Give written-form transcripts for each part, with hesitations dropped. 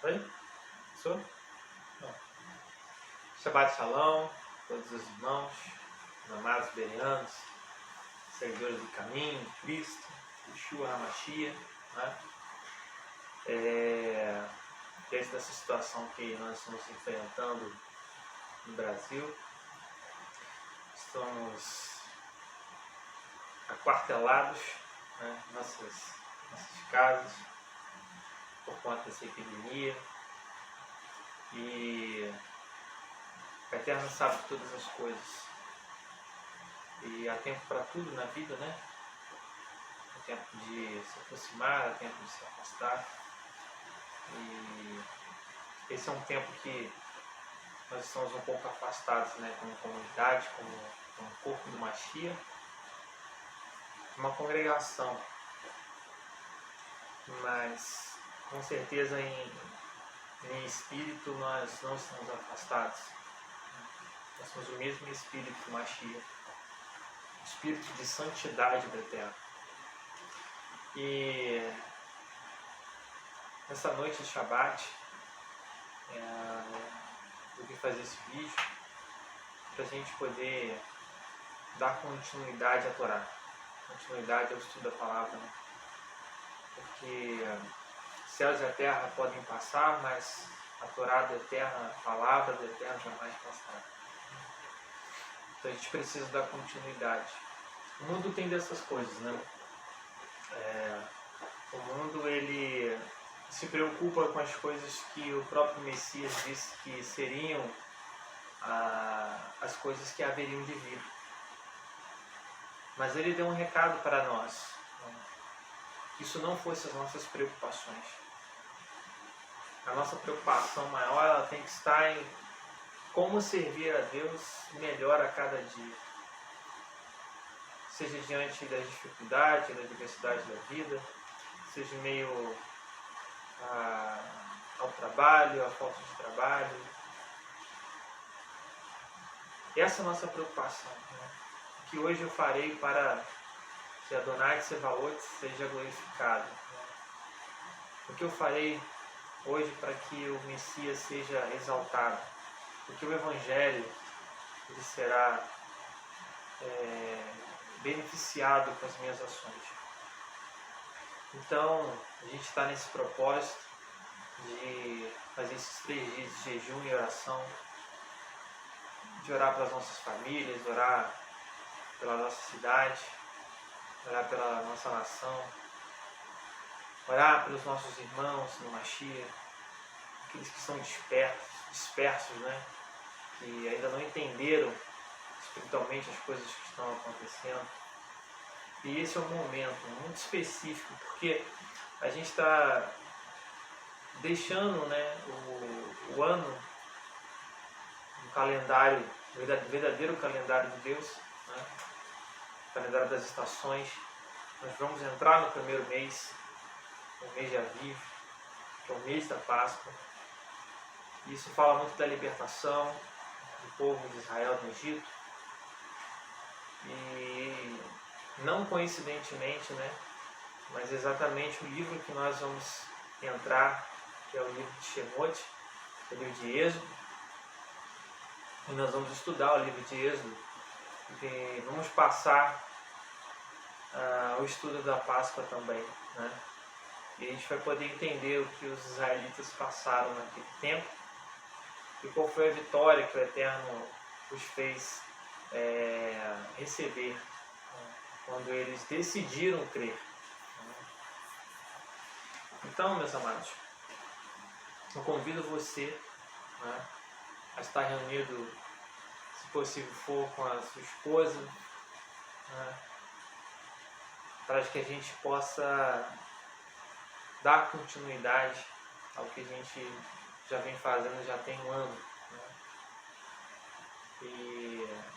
Oi? Sou? Não. Shabbat Shalom, todos os irmãos, amados bereanos, seguidores do caminho de Cristo, Yeshua HaMashiach, né? Diante dessa situação que nós estamos enfrentando no Brasil, estamos aquartelados, né, nossas casas por conta dessa epidemia, e o Eterno sabe todas as coisas, e há tempo para tudo na vida, né? Há tempo de se aproximar, há tempo de se afastar, e esse é um tempo que nós estamos um pouco afastados, né, como comunidade, como corpo do Mashiach, uma congregação, mas com certeza em espírito nós não estamos afastados. Nós somos o mesmo espírito do Mashiach, o espírito de santidade do Eterno. E nessa noite de Shabbat, eu vim fazer esse vídeo para a gente poder dar continuidade à Torá, continuidade ao estudo da palavra, né? Porque céus e a terra podem passar, mas a Torá do Eterno, a palavra do Eterno jamais passará. Então a gente precisa dar continuidade. O mundo tem dessas coisas, né? O mundo, ele se preocupa com as coisas que o próprio Messias disse que seriam as coisas que haveriam de vir. Mas ele deu um recado para nós, né? Que isso não fosse as nossas preocupações. A nossa preocupação maior, ela tem que estar em como servir a Deus melhor a cada dia. Seja diante das dificuldades, da diversidade da vida, seja em meio ao trabalho, à falta de trabalho. Essa é a nossa preocupação, né? O que hoje eu farei para que Adonai Tsevaot seja glorificado, né? O que eu farei hoje para que o Messias seja exaltado, porque o Evangelho ele será beneficiado com as minhas ações. Então, a gente está nesse propósito de fazer esses 3 dias de jejum e oração, de orar pelas nossas famílias, orar pela nossa cidade, orar pela nossa nação, orar pelos nossos irmãos no Mashiach, aqueles que são dispersos, né? Que ainda não entenderam espiritualmente as coisas que estão acontecendo. E esse é um momento muito específico, porque a gente está deixando, né, o ano, o calendário, o verdadeiro calendário de Deus, né, o calendário das estações. Nós vamos entrar no primeiro mês, o mês de Aviv, que é o mês da Páscoa. Isso fala muito da libertação do povo de Israel no Egito. E não coincidentemente, né, mas exatamente o livro que nós vamos entrar, que é o livro de Shemot, o livro de Êxodo, e nós vamos estudar o livro de Êxodo e vamos passar o estudo da Páscoa também, né? E a gente vai poder entender o que os israelitas passaram naquele tempo e qual foi a vitória que o Eterno os fez receber, né, quando eles decidiram crer. Então, meus amados, eu convido você, né, a estar reunido, se possível for, com a sua esposa, né, para que a gente possa dar continuidade ao que a gente já vem fazendo já tem um ano, né? E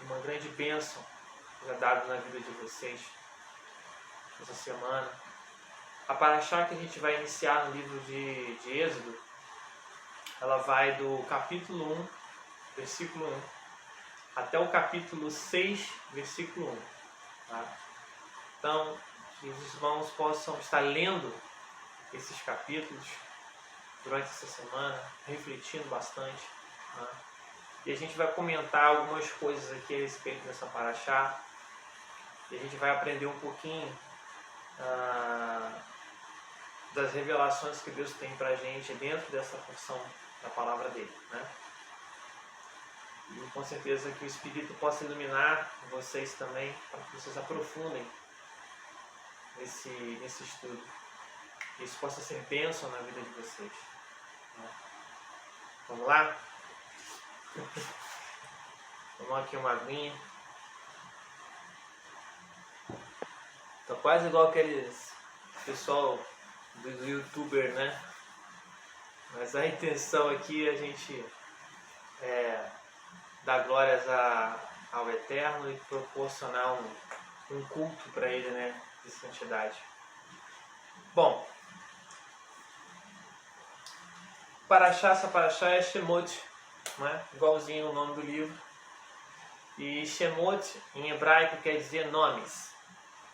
uma grande bênção já dada na vida de vocês essa semana. A paraxá que a gente vai iniciar no livro de Êxodo, ela vai do capítulo 1, versículo 1, até o capítulo 6, versículo 1. Tá? Então, que os irmãos possam estar lendo esses capítulos durante essa semana, refletindo bastante. Né? E a gente vai comentar algumas coisas aqui a respeito dessa paraxá. E a gente vai aprender um pouquinho das revelações que Deus tem pra gente dentro dessa porção da palavra dele. Né? E com certeza que o Espírito possa iluminar vocês também, para que vocês aprofundem nesse estudo. Que isso possa ser bênção na vida de vocês. Né? Vamos lá? Vamos aqui uma aguinha. Tá quase igual aqueles pessoal do youtuber, né? Mas a intenção aqui é a gente dar glórias ao Eterno e proporcionar um culto para Ele, né? De santidade. Bom, essa paraxá é Shemot, né? Igualzinho o nome do livro. E Shemot em hebraico quer dizer nomes,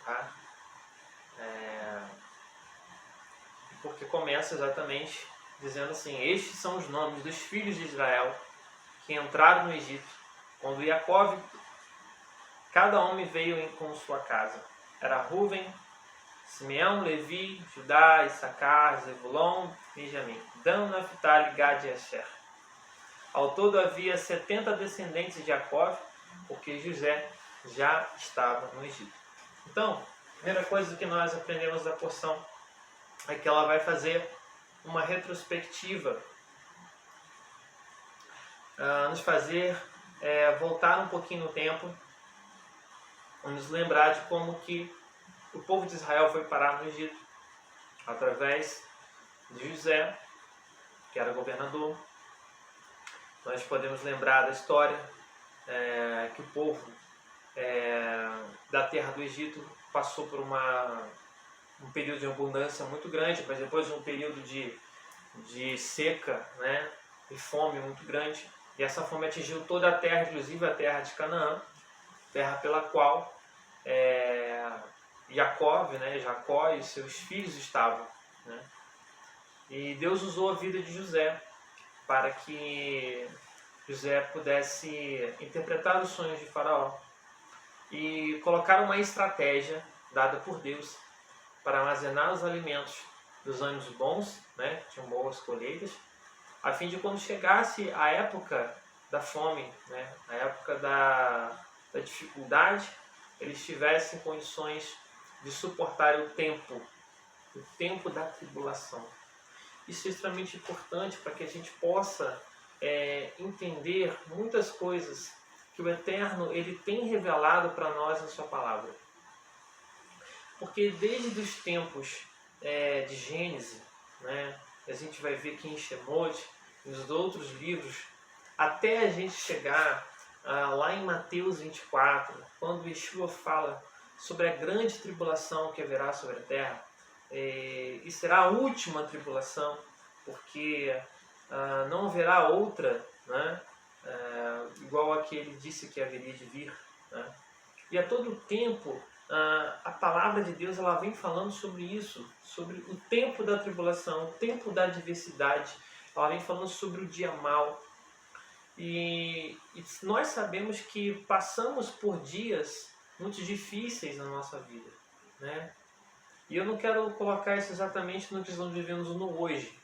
tá? Porque começa exatamente dizendo assim: estes são os nomes dos filhos de Israel que entraram no Egito, quando Jacó, cada homem veio com sua casa. Era Ruben, Simeão, Levi, Judá, Issacar, Zebulon, Benjamim, Dan, Naphtali, Gad e Asher. Ao todo havia 70 descendentes de Jacó, porque José já estava no Egito. Então, a primeira coisa que nós aprendemos da porção é que ela vai fazer uma retrospectiva, nos fazer voltar um pouquinho no tempo, nos lembrar de como que o povo de Israel foi parar no Egito, através de José, que era governador. Nós podemos lembrar da história que o povo da terra do Egito passou por um período de abundância muito grande, mas depois de um período de seca, né, e fome muito grande. E essa fome atingiu toda a terra, inclusive a terra de Canaã, terra pela qual Jacó e seus filhos estavam. Né? E Deus usou a vida de José para que José pudesse interpretar os sonhos de Faraó e colocar uma estratégia dada por Deus para armazenar os alimentos dos anos bons, né, que tinham boas colheitas, a fim de quando chegasse a época da fome, né, a época da dificuldade, eles tivessem condições de suportar o tempo da tribulação. Isso é extremamente importante para que a gente possa entender muitas coisas que o Eterno ele tem revelado para nós na sua palavra. Porque desde os tempos de Gênesis, né, a gente vai ver que em Shemot, nos outros livros, até a gente chegar lá em Mateus 24, quando Yeshua fala sobre a grande tribulação que haverá sobre a terra, e será a última tribulação, porque não haverá outra, né, igual a que ele disse que haveria de vir. Né? E a todo tempo, a palavra de Deus ela vem falando sobre isso, sobre o tempo da tribulação, o tempo da adversidade. Ela vem falando sobre o dia mau. E nós sabemos que passamos por dias muito difíceis na nossa vida. Né? E eu não quero colocar isso exatamente no que nós vivemos no hoje,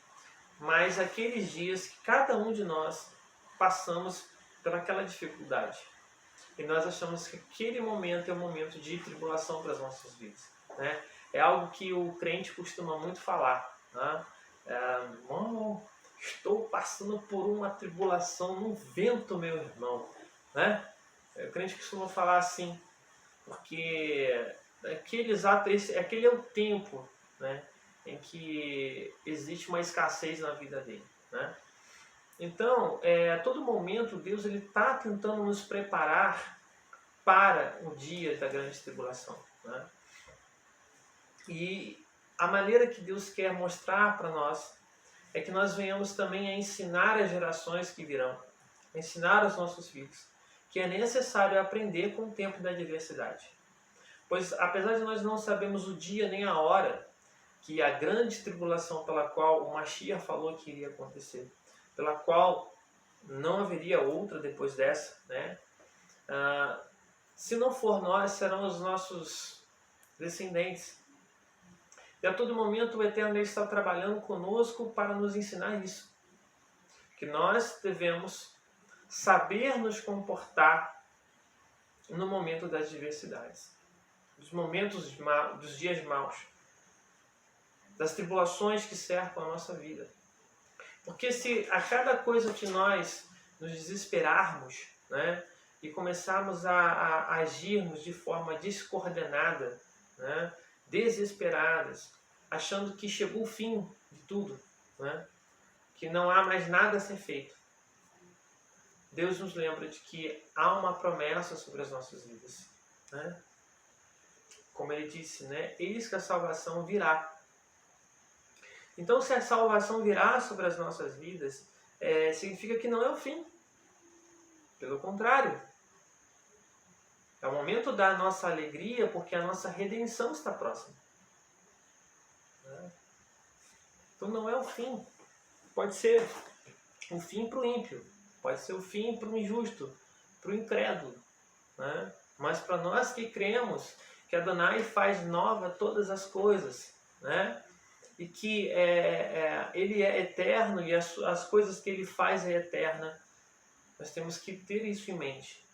mas aqueles dias que cada um de nós passamos por aquela dificuldade. E nós achamos que aquele momento é um momento de tribulação para as nossas vidas. Né? É algo que o crente costuma muito falar. Né? Estou passando por uma tribulação no vento, meu irmão. Né? O crente costuma falar assim, porque aquele é o tempo, né, em que existe uma escassez na vida dele. Né? Então, a todo momento, Deus está tentando nos preparar para o dia da grande tribulação. Né? E a maneira que Deus quer mostrar para nós é que nós venhamos também a ensinar as gerações que virão, a ensinar aos nossos filhos, que é necessário aprender com o tempo da adversidade. Pois, apesar de nós não sabermos o dia nem a hora que a grande tribulação pela qual o Mashiach falou que iria acontecer, pela qual não haveria outra depois dessa, né? Se não for nós, serão os nossos descendentes. E a todo momento o Eterno está trabalhando conosco para nos ensinar isso. Que nós devemos saber nos comportar no momento das adversidades, dos momentos dos dias maus, das tribulações que cercam a nossa vida. Porque se a cada coisa que nós nos desesperarmos, né, e começarmos a agirmos de forma descoordenada, né, desesperadas, achando que chegou o fim de tudo, né, que não há mais nada a ser feito, Deus nos lembra de que há uma promessa sobre as nossas vidas, né? Como ele disse, né? Eis que a salvação virá. Então, se a salvação virá sobre as nossas vidas, significa que não é o fim. Pelo contrário, é o momento da nossa alegria, porque a nossa redenção está próxima. Né? Então, não é o fim. Pode ser o fim para o ímpio, pode ser o fim para o injusto, para o incrédulo. Né? Mas para nós que cremos que Adonai faz nova todas as coisas, né? E que Ele é eterno e as coisas que Ele faz é eterna, nós temos que ter isso em mente,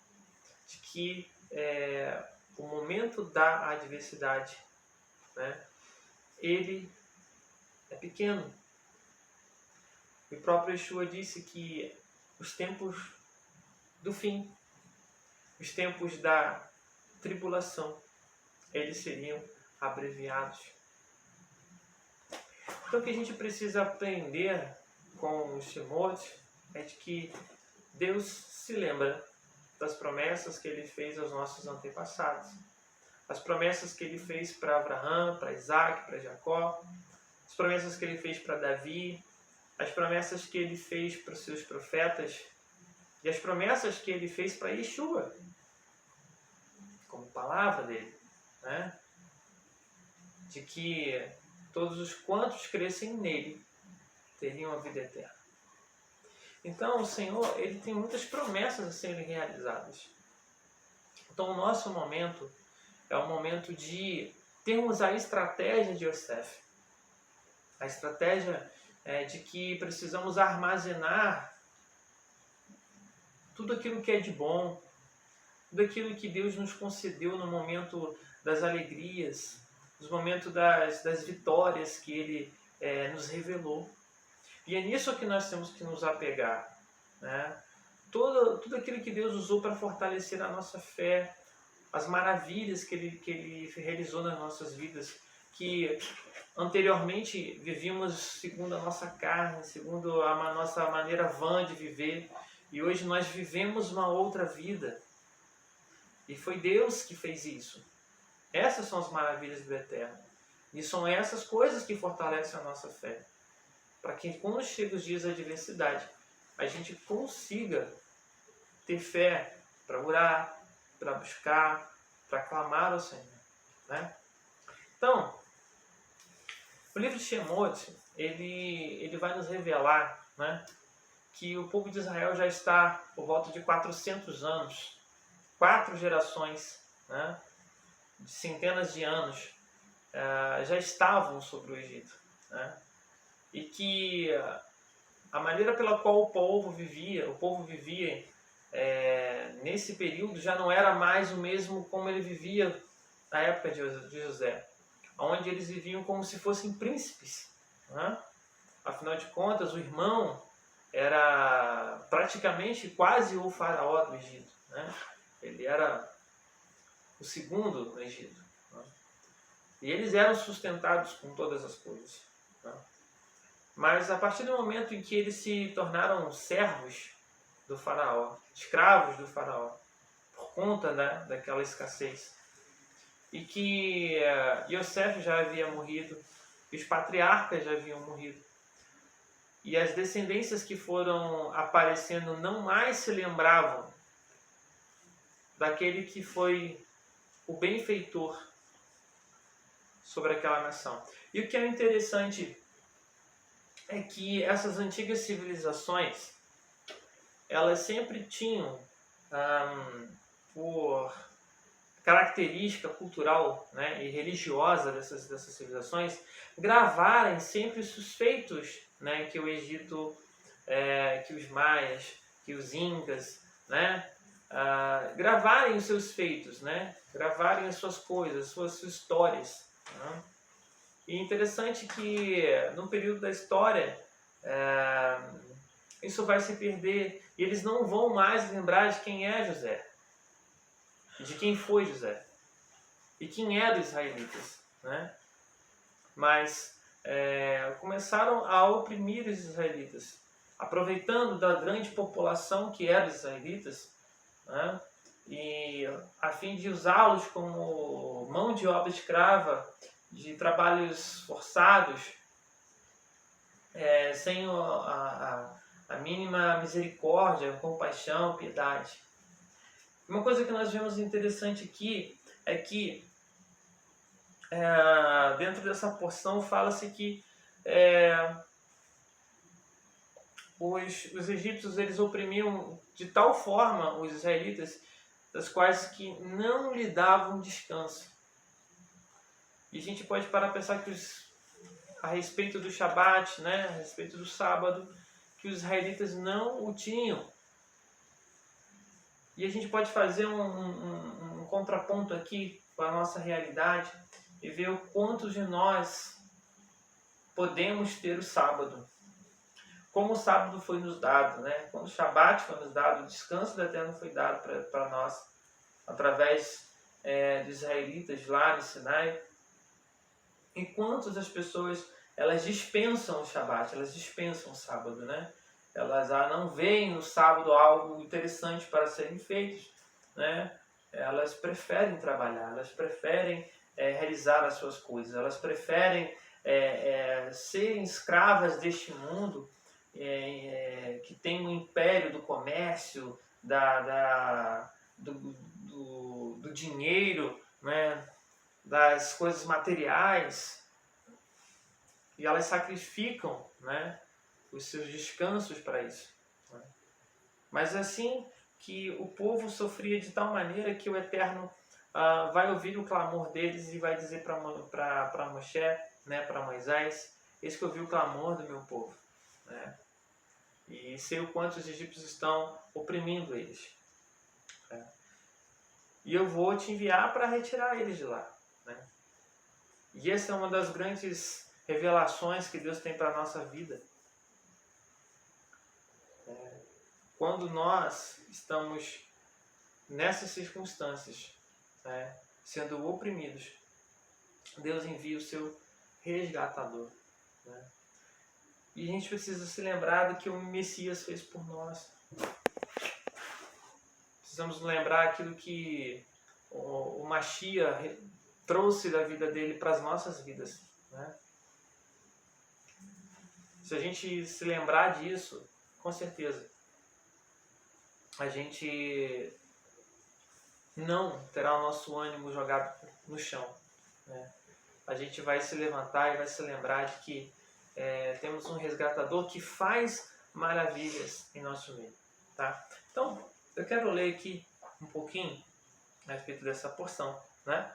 de que o momento da adversidade, né, ele é pequeno. O próprio Yeshua disse que os tempos do fim, os tempos da tribulação, eles seriam abreviados. Então o que a gente precisa aprender com os Shemot é de que Deus se lembra das promessas que Ele fez aos nossos antepassados. As promessas que Ele fez para Abraão, para Isaac, para Jacó. As promessas que Ele fez para Davi. As promessas que Ele fez para os seus profetas. E as promessas que Ele fez para Yeshua, como palavra dele, né? De que todos os quantos crescem nele teriam a vida eterna. Então o Senhor, Ele tem muitas promessas a serem realizadas. Então o nosso momento é o momento de termos a estratégia de Yosef. A estratégia de que precisamos armazenar tudo aquilo que é de bom, tudo aquilo que Deus nos concedeu no momento das alegrias, nos momentos das vitórias que Ele nos revelou. E é nisso que nós temos que nos apegar, né? Tudo aquilo que Deus usou para fortalecer a nossa fé, as maravilhas que Ele realizou nas nossas vidas, que anteriormente vivíamos segundo a nossa carne, segundo a nossa maneira vã de viver, e hoje nós vivemos uma outra vida. E foi Deus que fez isso. Essas são as maravilhas do Eterno. E são essas coisas que fortalecem a nossa fé. Para que quando chega os dias da adversidade, a gente consiga ter fé para orar, para buscar, para clamar ao Senhor. Né? Então, o livro de Shemot, ele vai nos revelar, né, que o povo de Israel já está por volta de 400 anos, 4 gerações, né, de centenas de anos, já estavam sobre o Egito. Né? E que a maneira pela qual o povo vivia nesse período já não era mais o mesmo como ele vivia na época de José, onde eles viviam como se fossem príncipes. Né? Afinal de contas, o irmão era praticamente quase o faraó do Egito. Né? Ele era o segundo no Egito. Né? E eles eram sustentados com todas as coisas. Né? Mas a partir do momento em que eles se tornaram servos do faraó, escravos do faraó, por conta, né, daquela escassez, e que Yosef já havia morrido, e os patriarcas já haviam morrido, e as descendências que foram aparecendo não mais se lembravam daquele que foi o benfeitor sobre aquela nação. E o que é interessante é que essas antigas civilizações, elas sempre tinham, por característica cultural, né, e religiosa dessas civilizações, gravarem sempre os feitos, né, que o Egito, que os maias, que os incas, né, gravarem os seus feitos, né, gravarem as suas coisas, as suas histórias. Né? E é interessante que no período da história isso vai se perder e eles não vão mais lembrar de quem é José, de quem foi José e quem eram os israelitas, né? Mas começaram a oprimir os israelitas, aproveitando da grande população que eram os israelitas, né? E a fim de usá-los como mão de obra escrava, de trabalhos forçados, sem a mínima misericórdia, compaixão, piedade. Uma coisa que nós vemos interessante aqui é que dentro dessa porção fala-se que os egípcios eles oprimiam de tal forma os israelitas, das quais que não lhe davam descanso. E a gente pode parar a pensar que a respeito do Shabat, né, a respeito do sábado, que os israelitas não o tinham. E a gente pode fazer um contraponto aqui com a nossa realidade e ver o quanto de nós podemos ter o sábado. Como o sábado foi nos dado, né? Quando o Shabat foi nos dado, o descanso do Eterno foi dado para nós, através dos israelitas lá no Sinai. Enquanto as pessoas elas dispensam o Shabat, elas dispensam o sábado, né? Elas não veem no sábado algo interessante para serem feitos, né? Elas preferem trabalhar, elas preferem realizar as suas coisas, elas preferem serem escravas deste mundo que tem um império do comércio, do dinheiro, né? Das coisas materiais, e elas sacrificam, né, os seus descansos para isso. Né? Mas assim que o povo sofria de tal maneira que o Eterno vai ouvir o clamor deles e vai dizer para Moshe, né, para Moisés: eis que eu ouvi o clamor do meu povo, né? E sei o quanto os egípcios estão oprimindo eles. Né? E eu vou te enviar para retirar eles de lá. Né? E essa é uma das grandes revelações que Deus tem para a nossa vida. Quando nós estamos nessas circunstâncias, né, sendo oprimidos, Deus envia o seu resgatador. Né? E a gente precisa se lembrar do que o Messias fez por nós. Precisamos lembrar aquilo que o Mashiach trouxe da vida dele para as nossas vidas. Né? Se a gente se lembrar disso, com certeza, a gente não terá o nosso ânimo jogado no chão. Né? A gente vai se levantar e vai se lembrar de que temos um resgatador que faz maravilhas em nosso meio. Tá? Então, eu quero ler aqui um pouquinho a respeito dessa porção. Né?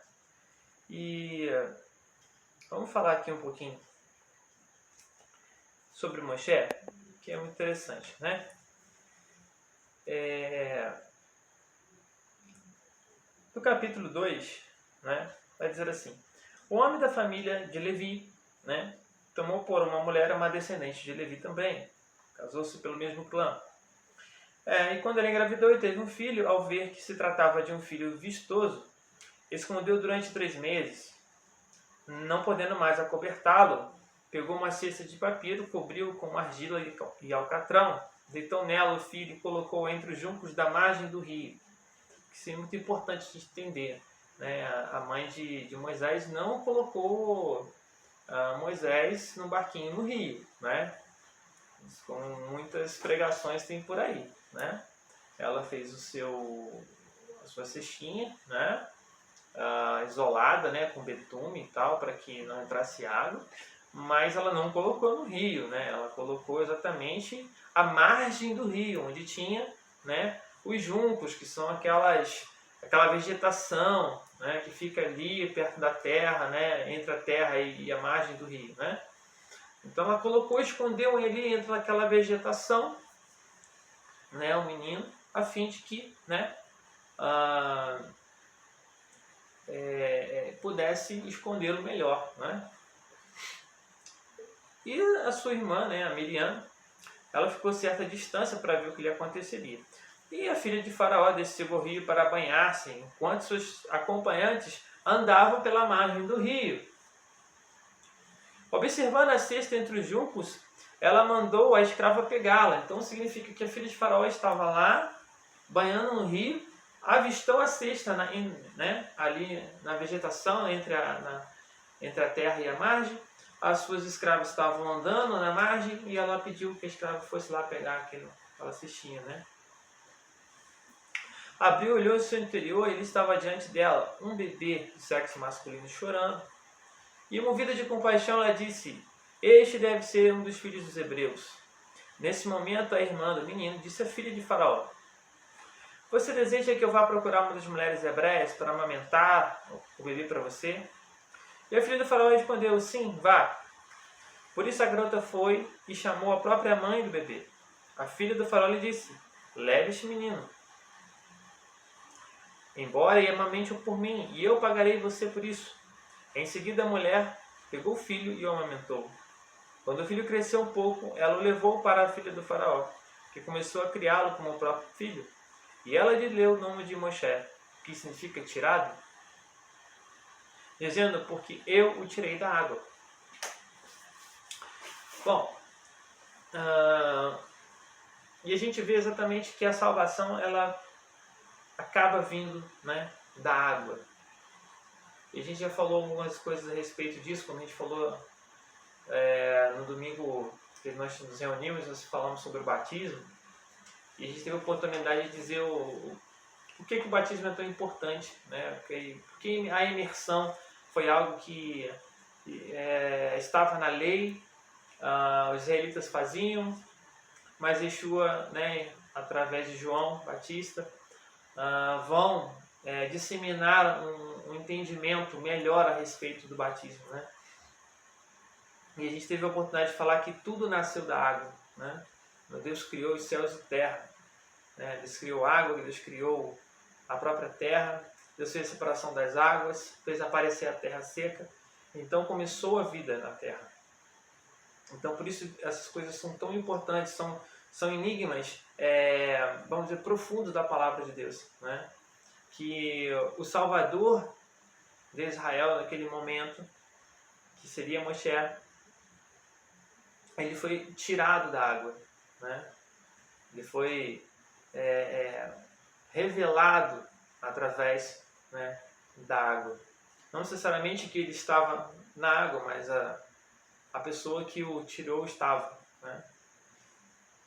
E vamos falar aqui um pouquinho sobre Moshe, que é muito interessante. Né? No capítulo 2, né, vai dizer assim: o homem da família de Levi, né, tomou por uma mulher uma descendente de Levi também, casou-se pelo mesmo clã. E quando ela engravidou e teve um filho, ao ver que se tratava de um filho vistoso, escondeu durante 3 meses. Não podendo mais acobertá-lo, pegou uma cesta de papiro, cobriu com argila e alcatrão, deitou nela o filho e colocou entre os juncos da margem do rio. Isso é muito importante de entender. Né? A mãe de Moisés não colocou Moisés no barquinho no rio, né? Como muitas pregações tem por aí. Né? Ela fez a sua cestinha, né? isolada, né, com betume e tal, para que não entrasse água, mas ela não colocou no rio, né, ela colocou exatamente à margem do rio, onde tinha, né, os juncos, que são aquela vegetação, né, que fica ali perto da terra, né, entre a terra e a margem do rio, né. Então ela colocou, escondeu ele entre aquela vegetação, né, o menino, a fim de que, né, pudesse escondê-lo melhor, né. E a sua irmã, né, a Miriam, ela ficou a certa distância para ver o que lhe aconteceria. E a filha de Faraó desceu ao rio para banhar-se, enquanto seus acompanhantes andavam pela margem do rio. Observando a cesta entre os juncos, ela mandou a escrava pegá-la. Então significa que a filha de Faraó estava lá, banhando no rio, avistou a cesta né, ali na vegetação, entre a terra e a margem. As suas escravas estavam andando na margem e ela pediu que a escrava fosse lá pegar aquela cestinha, né? Abriu, olhou em seu interior e ele estava diante dela, um bebê de sexo masculino chorando. E movida de compaixão, ela disse: este deve ser um dos filhos dos hebreus. Nesse momento, a irmã do menino disse à filha de Faraó: você deseja que eu vá procurar uma das mulheres hebreias para amamentar o bebê para você? E a filha do Faraó respondeu: sim, vá. Por isso a garota foi e chamou a própria mãe do bebê. A filha do Faraó lhe disse: leve este menino, embora e amamente-o por mim, e eu pagarei você por isso. Em seguida a mulher pegou o filho e o amamentou. Quando o filho cresceu um pouco, ela o levou para a filha do Faraó, que começou a criá-lo como o próprio filho. E ela lhe deu o nome de Moshe, que significa tirado, dizendo: porque eu o tirei da água. Bom, e a gente vê exatamente que a salvação ela acaba vindo, né, da água. E a gente já falou algumas coisas a respeito disso, quando a gente falou no domingo que nós nos reunimos, nós falamos sobre o batismo, e a gente teve a oportunidade de dizer por que o batismo é tão importante, né? Porque a imersão foi algo que estava na lei, os israelitas faziam, mas Yeshua, né, através de João Batista, vão disseminar um entendimento melhor a respeito do batismo, né? E a gente teve a oportunidade de falar que tudo nasceu da água, né? Deus criou os céus e terra, né? Deus criou água, Deus criou a própria terra, Deus fez a separação das águas, fez aparecer a terra seca, então começou a vida na terra. Então por isso essas coisas são tão importantes, são enigmas, vamos dizer, profundos da palavra de Deus, né? Que o Salvador de Israel naquele momento, que seria Moshe, ele foi tirado da água, né? Ele foi revelado através, né, da água. Não necessariamente que ele estava na água, mas a pessoa que o tirou estava, né?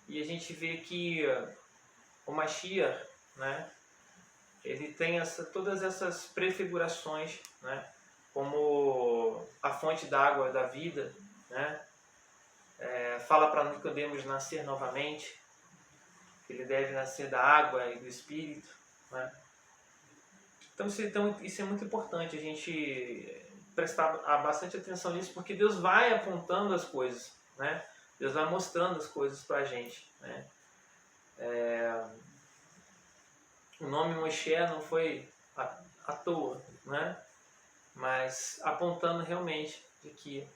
E a gente vê que o Mashiach, né, ele tem todas essas prefigurações, né, como a fonte d'água da vida, né? Fala para Nicodemos nascer novamente, que ele deve nascer da água e do Espírito, né? Então isso é muito importante, a gente prestar bastante atenção nisso, porque Deus vai apontando as coisas, né? Deus vai mostrando as coisas para a gente, né? O nome Moshe não foi à toa, né? Mas apontando realmente de que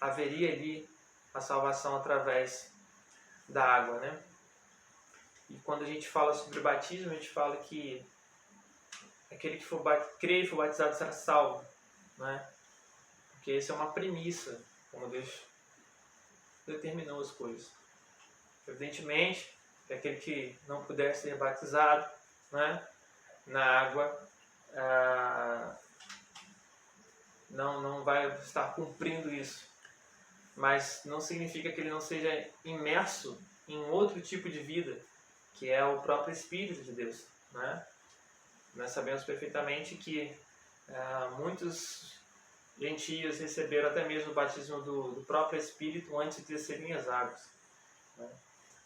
haveria ali a salvação através da água, né? E quando a gente fala sobre o batismo, a gente fala que aquele que crê e for batizado será salvo, né? Porque isso é uma premissa, como Deus determinou as coisas. Evidentemente, que aquele que não puder ser batizado, né, na água, não vai estar cumprindo isso. Mas não significa que ele não seja imerso em outro tipo de vida, que é o próprio Espírito de Deus, né? Nós sabemos perfeitamente que muitos gentios receberam até mesmo o batismo do próprio Espírito antes de descerem as águas. Né?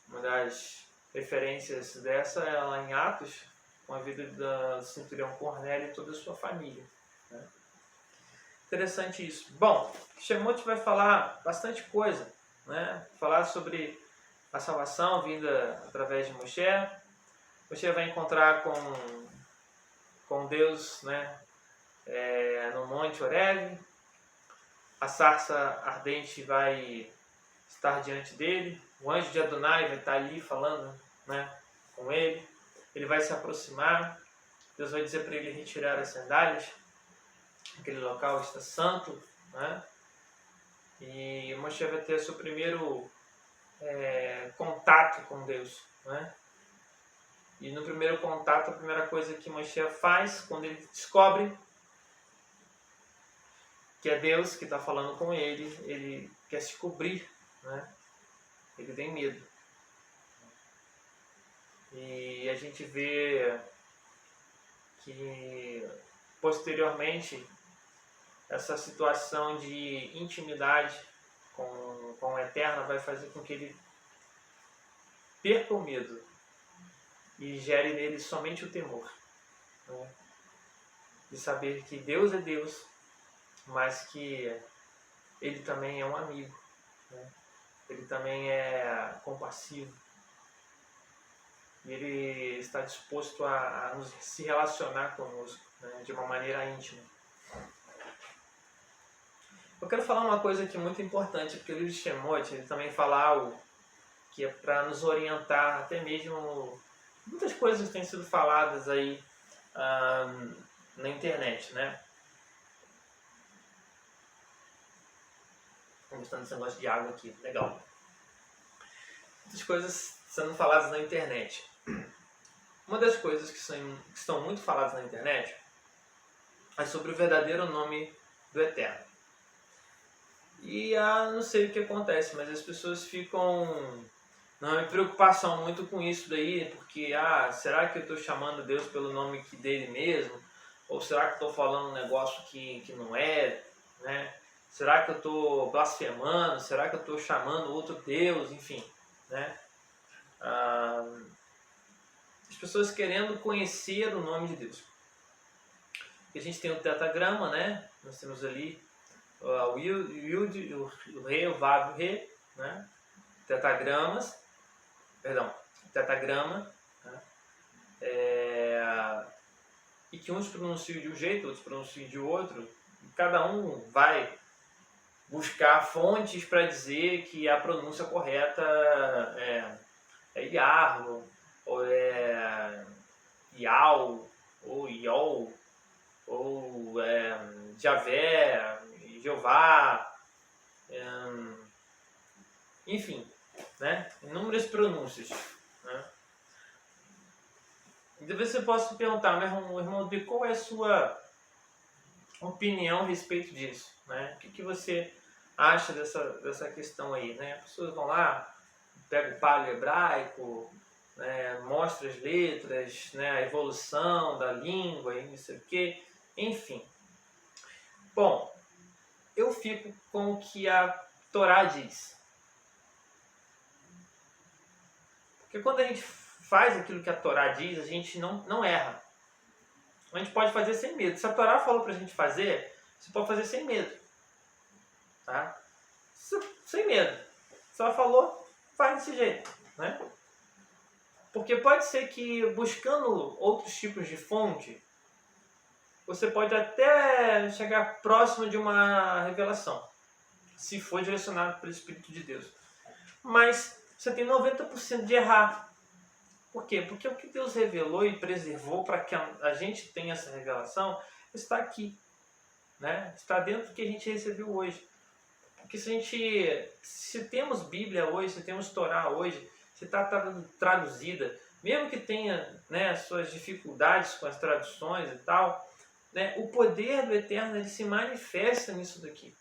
Uma das referências dessa é lá em Atos, com a vida do centurião Cornélio e toda a sua família. Né? Interessante isso. Bom, Shemot vai falar bastante coisa, né? Falar sobre a salvação vinda através de Moshe. Moshe vai encontrar com Deus, né? No Monte Horebe. A sarça ardente vai estar diante dele. O anjo de Adonai vai estar ali falando, né, com ele. Ele vai se aproximar. Deus vai dizer para ele retirar as sandálias. Aquele local está santo, né? E Moshe vai ter seu primeiro contato com Deus, né? E no primeiro contato, a primeira coisa que Moshe faz, quando ele descobre que é Deus que está falando com ele quer se cobrir, né? Ele tem medo. E a gente vê que posteriormente essa situação de intimidade com o Eterno vai fazer com que ele perca o medo e gere nele somente o temor, né? De saber que Deus é Deus, mas que ele também é um amigo, né? Ele também é compassivo e ele está disposto a se relacionar conosco, né, de uma maneira íntima. Eu quero falar uma coisa aqui muito importante, porque o livro de Shemot ele também fala algo que é para nos orientar, até mesmo muitas coisas que têm sido faladas aí na internet, né? Estou gostando desse negócio de água aqui, legal. Muitas coisas sendo faladas na internet. Uma das coisas que estão muito faladas na internet é sobre o verdadeiro nome do Eterno. E não sei o que acontece, mas as pessoas ficam numa preocupação muito com isso daí, porque será que eu estou chamando Deus pelo nome dele mesmo? Ou será que estou falando um negócio que não é, né? Será que eu estou blasfemando? Será que eu estou chamando outro Deus? Enfim, né? As pessoas querendo conhecer o nome de Deus. E a gente tem o tetagrama, né? Nós temos ali o Yud, o Re, o Vav e o Re, né? Tetagrama, né? E que uns pronunciam de um jeito, outros pronunciam de outro. E cada um vai buscar fontes para dizer que a pronúncia correta é Yahweh, ou é Yau, ou Yol, ou Javé, Jeová, enfim, né? Inúmeras pronúncias, né? E talvez você possa perguntar, meu irmão, qual é a sua opinião a respeito disso, né? O que você acha dessa questão aí, né? As pessoas vão lá, pegam o palio hebraico, né, mostra as letras, né, a evolução da língua e não sei o que, enfim. Bom, eu fico com o que a Torá diz. Porque quando a gente faz aquilo que a Torá diz, a gente não erra. A gente pode fazer sem medo. Se a Torá falou pra gente fazer, você pode fazer sem medo. Tá? Sem medo. Se ela falou, faz desse jeito, né? Porque pode ser que buscando outros tipos de fonte, você pode até chegar próximo de uma revelação, se for direcionado pelo Espírito de Deus. Mas você tem 90% de errar. Por quê? Porque o que Deus revelou e preservou para que a gente tenha essa revelação está aqui, né? Está dentro do que a gente recebeu hoje. Porque se temos Bíblia hoje, se temos Torá hoje, se está traduzida, mesmo que tenha, né, suas dificuldades com as traduções e tal, né, o poder do Eterno ele se manifesta nisso daqui.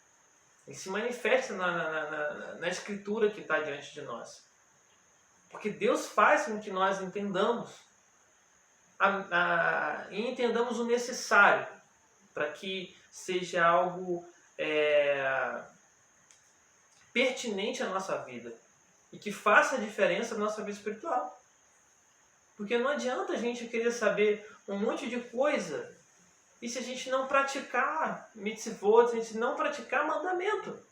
Ele se manifesta na Escritura que está diante de nós. Porque Deus faz com que nós entendamos. e entendamos o necessário para que seja algo pertinente à nossa vida e que faça a diferença na nossa vida espiritual. Porque não adianta a gente querer saber um monte de coisa e se a gente não praticar mitzvot, se a gente não praticar mandamento.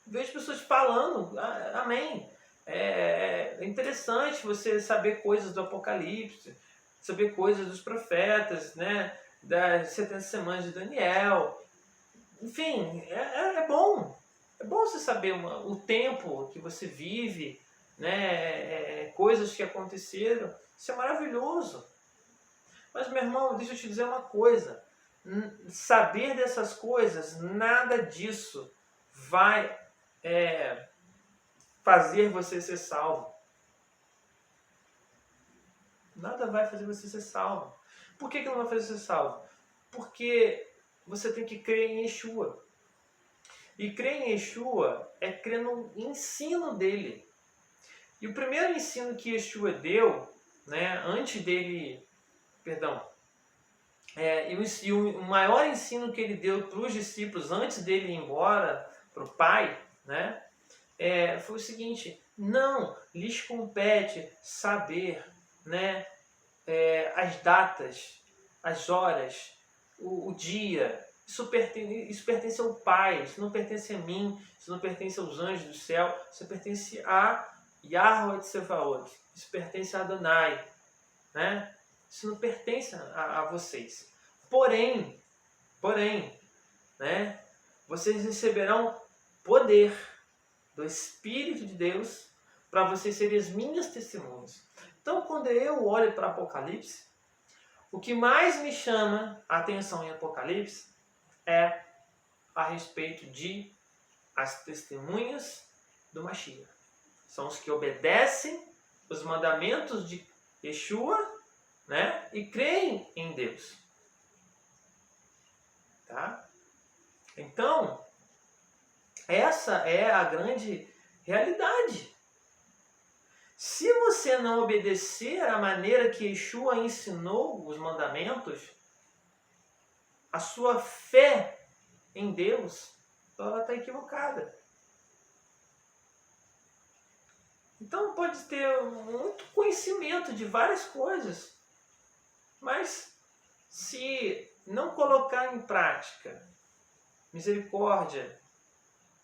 Vejo pessoas falando, amém. É interessante você saber coisas do Apocalipse, saber coisas dos profetas, né, das 70 semanas de Daniel. Enfim, é bom. É bom você saber o tempo que você vive, né, coisas que aconteceram. Isso é maravilhoso. Mas, meu irmão, deixa eu te dizer uma coisa. Saber dessas coisas, nada disso vai fazer você ser salvo. Nada vai fazer você ser salvo. Por que não vai fazer você ser salvo? Porque você tem que crer em Yeshua. E crer em Yeshua é crer no ensino dele. E o primeiro ensino que Yeshua deu, né, antes dele, e o maior ensino que ele deu para os discípulos antes dele ir embora para o Pai, né, foi o seguinte: não lhes compete saber, né, as datas, as horas, o dia. Isso pertence ao Pai, isso não pertence a mim, isso não pertence aos anjos do céu, isso pertence a Yahweh Tsevaot, isso pertence a Adonai, né? Isso não pertence a vocês. Porém, né, vocês receberão poder do Espírito de Deus para vocês serem as minhas testemunhas. Então, quando eu olho para Apocalipse, o que mais me chama a atenção em Apocalipse é a respeito de as testemunhas do Mashiach. São os que obedecem os mandamentos de Yeshua, né, e creem em Deus. Tá? Então, essa é a grande realidade. Se você não obedecer à maneira que Yeshua ensinou os mandamentos, a sua fé em Deus, ela está equivocada. Então pode ter muito conhecimento de várias coisas, mas se não colocar em prática misericórdia,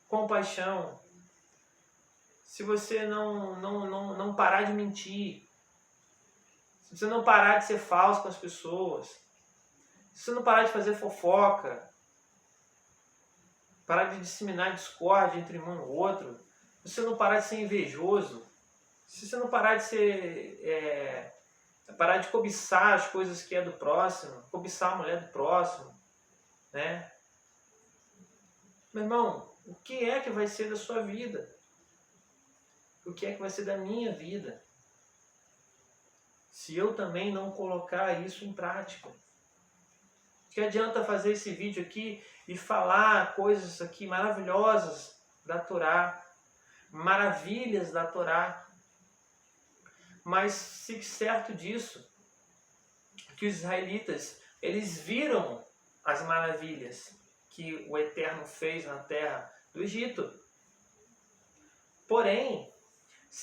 compaixão, se você não parar de mentir, se você não parar de ser falso com as pessoas, se você não parar de fazer fofoca, parar de disseminar discórdia entre um e outro, se você não parar de ser invejoso, se você não parar de ser parar de cobiçar as coisas que é do próximo, cobiçar a mulher do próximo, né? Meu irmão, o que é que vai ser da sua vida? O que é que vai ser da minha vida? Se eu também não colocar isso em prática. Que adianta fazer esse vídeo aqui e falar coisas aqui maravilhosas da Torá, maravilhas da Torá, mas fique certo disso, que os israelitas, eles viram as maravilhas que o Eterno fez na terra do Egito. Porém,